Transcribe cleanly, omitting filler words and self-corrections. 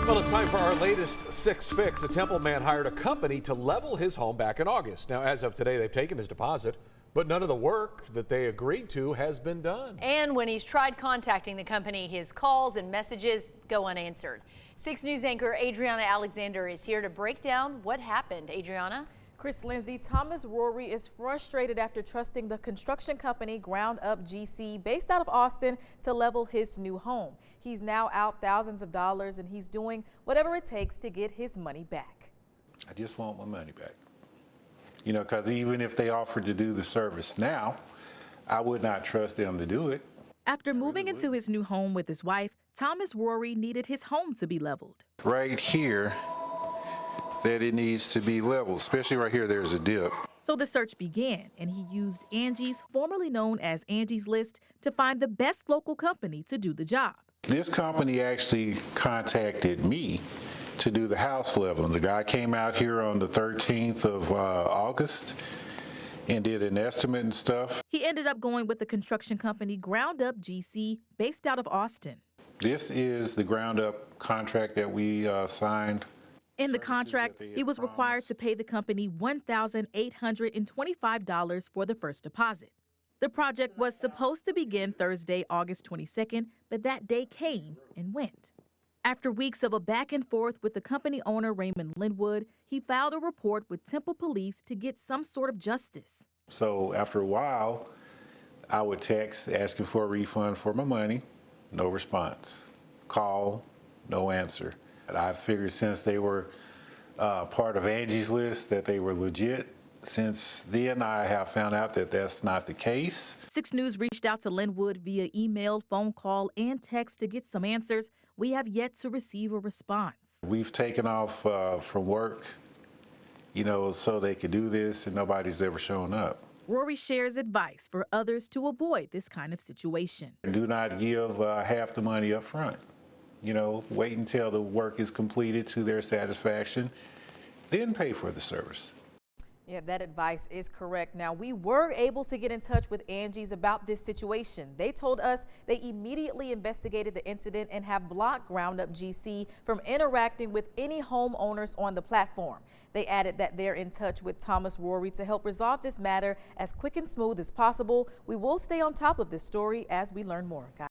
Well, it's time for our latest Six Fix. A Temple man hired a company to level his home back in August. Now, as of today, they've taken his deposit, but none of the work that they agreed to has been done. And when he's tried contacting the company, his calls and messages go unanswered. 6 News anchor Adriana Alexander is here to break down what happened. Adriana? Chris Lindsay, Thomas Rory is frustrated after trusting the construction company Ground Up GC based out of Austin to level his new home. He's now out thousands of dollars and he's doing whatever it takes to get his money back. I just want my money back. You know, because even if they offered to do the service now, I would not trust them to do it. After moving into his new home with his wife, Thomas Rory needed his home to be leveled. Right here, that it needs to be leveled, especially right here, there's a dip. So the search began, and he used Angi's, formerly known as Angie's List, to find the best local company to do the job. This company actually contacted me to do the house leveling. The guy came out here on the 13th of August and did an estimate and stuff. He ended up going with the construction company Ground Up GC, based out of Austin. This is the Ground Up contract that we signed. In the contract, he was required to pay the company $1,825 for the first deposit. The project was supposed to begin Thursday, August 22nd, but that day came and went. After weeks of a back and forth with the company owner, Raymond Linwood, he filed a report with Temple Police to get some sort of justice. So after a while, I would text asking for a refund for my money, no response. Call, no answer. And I figured since they were part of Angie's List that they were legit. Since then, I have found out that that's not the case. 6 News reached out to Linwood via email, phone call, and text to get some answers. We have yet to receive a response. We've taken off from work, you know, so they could do this, and nobody's ever shown up. Rory shares advice for others to avoid this kind of situation. Do not give half the money up front. You know, wait until the work is completed to their satisfaction, then pay for the service. Yeah, that advice is correct. Now, we were able to get in touch with Angie's about this situation. They told us they immediately investigated the incident and have blocked Ground Up GC from interacting with any homeowners on the platform. They added that they're in touch with Thomas Rory to help resolve this matter as quick and smooth as possible. We will stay on top of this story as we learn more.